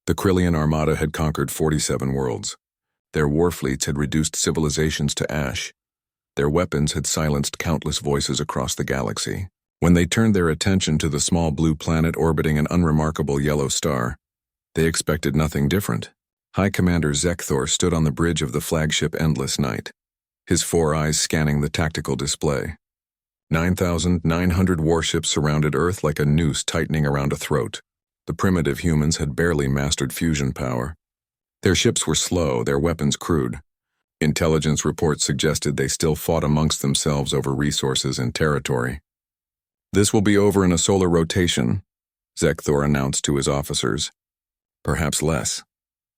The Krillian armada had conquered 47 worlds. Their war fleets had reduced civilizations to ash. Their weapons had silenced countless voices across the galaxy. When they turned their attention to the small blue planet orbiting an unremarkable yellow star, they expected nothing different. High Commander Zekthor stood on the bridge of the flagship Endless Night, his 4 eyes scanning the tactical display. 9,900 warships surrounded Earth like a noose tightening around a throat. The primitive humans had barely mastered fusion power. Their ships were slow, their weapons crude. Intelligence reports suggested they still fought amongst themselves over resources and territory. "This will be over in a solar rotation," Zekthor announced to his officers. Perhaps less.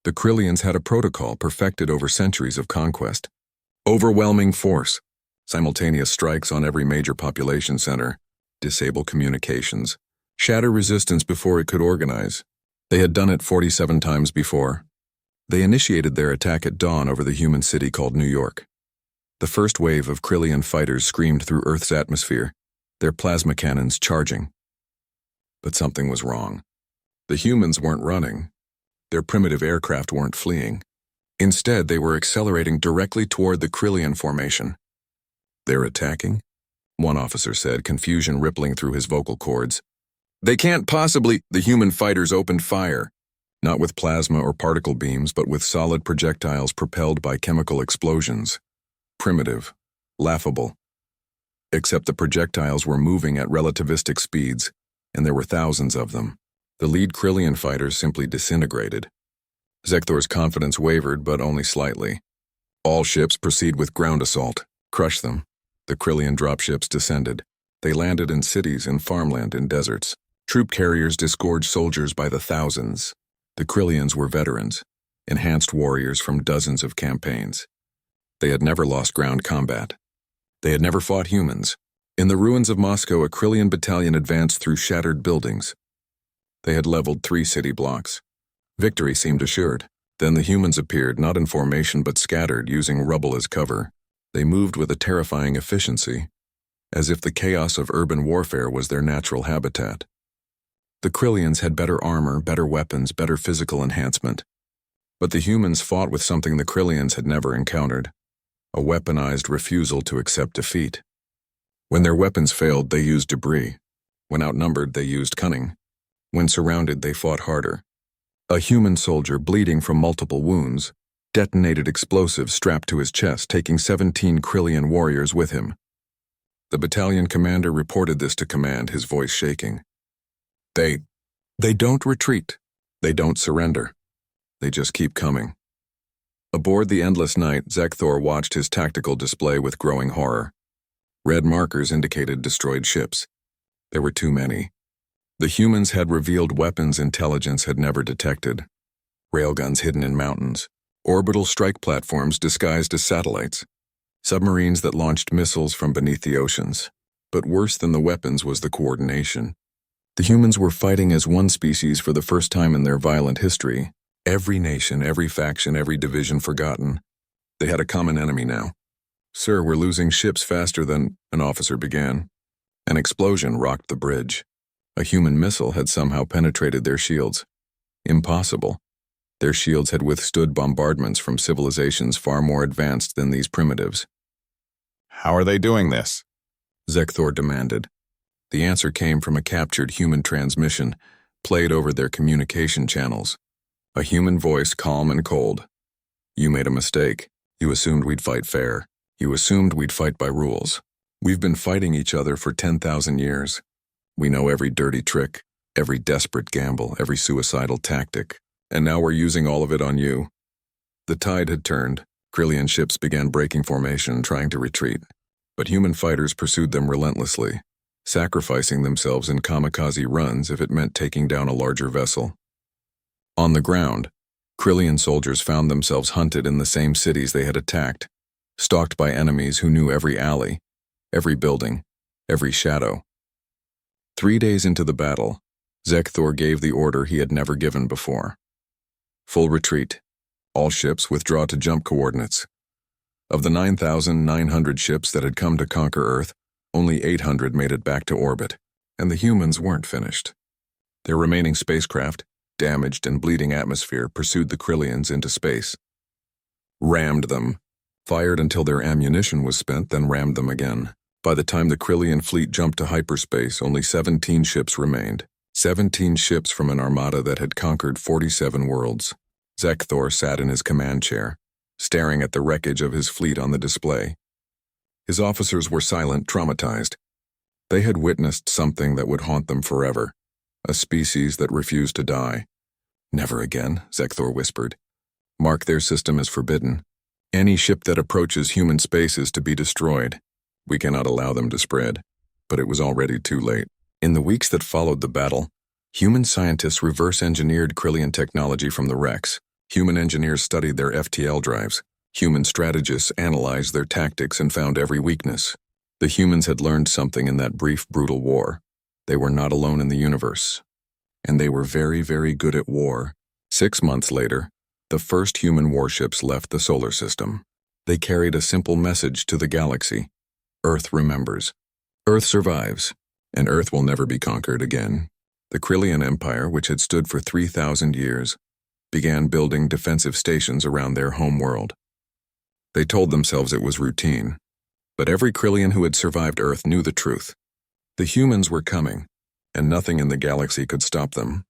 The Krillians had a protocol perfected over centuries of conquest. Overwhelming force, simultaneous strikes on every major population center, disable communications, shatter resistance before it could organize. They had done it 47 times before. They initiated their attack at dawn over the human city called New York. The first wave of Krillian fighters screamed through Earth's atmosphere, their plasma cannons charging. But something was wrong. The humans weren't running. Their primitive aircraft weren't fleeing. Instead, they were accelerating directly toward the Krillian formation. "They're attacking?" one officer said, confusion rippling through his vocal cords. "They can't possibly—" The human fighters opened fire, not with plasma or particle beams, but with solid projectiles propelled by chemical explosions. Primitive, laughable. Except the projectiles were moving at relativistic speeds, and there were thousands of them. The lead Krillian fighters simply disintegrated. Zekthor's confidence wavered, but only slightly. "All ships proceed with ground assault. Crush them." The Krillian dropships descended. They landed in cities, in farmland, in deserts. Troop carriers disgorged soldiers by the thousands. The Krillians were veterans, enhanced warriors from dozens of campaigns. They had never lost ground combat. They had never fought humans. In the ruins of Moscow, a Krillian battalion advanced through shattered buildings. They had leveled 3 city blocks. Victory seemed assured. Then the humans appeared, not in formation but scattered, using rubble as cover. They moved with a terrifying efficiency, as if the chaos of urban warfare was their natural habitat. The Krillians had better armor, better weapons, better physical enhancement. But the humans fought with something the Krillians had never encountered: a weaponized refusal to accept defeat. When their weapons failed, they used debris. When outnumbered, they used cunning. When surrounded, they fought harder. A human soldier, bleeding from multiple wounds, detonated explosives strapped to his chest, taking 17 Krillian warriors with him. The battalion commander reported this to command, his voice shaking. They don't retreat. They don't surrender. They just keep coming." Aboard the Endless Night, Zekthor watched his tactical display with growing horror. Red markers indicated destroyed ships. There were too many. The humans had revealed weapons intelligence had never detected. Railguns hidden in mountains, orbital strike platforms disguised as satellites, submarines that launched missiles from beneath the oceans. But worse than the weapons was the coordination. The humans were fighting as one species for the first time in their violent history. Every nation, every faction, every division forgotten. They had a common enemy now. "Sir, we're losing ships faster than—" an officer began. An explosion rocked the bridge. A human missile had somehow penetrated their shields. Impossible. Their shields had withstood bombardments from civilizations far more advanced than these primitives. "How are they doing this?" Zekthor demanded. The answer came from a captured human transmission, played over their communication channels. A human voice, calm and cold. "You made a mistake. You assumed we'd fight fair. You assumed we'd fight by rules. We've been fighting each other for 10,000 years. We know every dirty trick, every desperate gamble, every suicidal tactic. And now we're using all of it on you." The tide had turned. Krillian ships began breaking formation, trying to retreat. But human fighters pursued them relentlessly, sacrificing themselves in kamikaze runs if it meant taking down a larger vessel. On the ground, Krillian soldiers found themselves hunted in the same cities they had attacked, stalked by enemies who knew every alley, every building, every shadow. 3 days into the battle, Zekthor gave the order he had never given before. Full retreat. All ships withdraw to jump coordinates. Of the 9,900 ships that had come to conquer Earth, only 800 made it back to orbit, and the humans weren't finished. Their remaining spacecraft, damaged and bleeding atmosphere pursued the Krillians into space. Rammed them. Fired until their ammunition was spent, then rammed them again. By the time the Krillian fleet jumped to hyperspace, only 17 ships remained. 17 ships from an armada that had conquered 47 worlds. Zekthor sat in his command chair, staring at the wreckage of his fleet on the display. His officers were silent, traumatized. They had witnessed something that would haunt them forever, a species that refused to die. "Never again," Zekthor whispered. "Mark their system as forbidden. Any ship that approaches human space is to be destroyed. We cannot allow them to spread." But it was already too late. In the weeks that followed the battle, human scientists reverse-engineered Krillian technology from the wrecks. Human engineers studied their FTL drives. Human strategists analyzed their tactics and found every weakness. The humans had learned something in that brief, brutal war. They were not alone in the universe. And they were very, very good at war. 6 months later, the first human warships left the solar system. They carried a simple message to the galaxy. Earth remembers. Earth survives. And Earth will never be conquered again. The Krillian Empire, which had stood for 3,000 years, began building defensive stations around their homeworld. They told themselves it was routine, but every Krillian who had survived Earth knew the truth. The humans were coming, and nothing in the galaxy could stop them.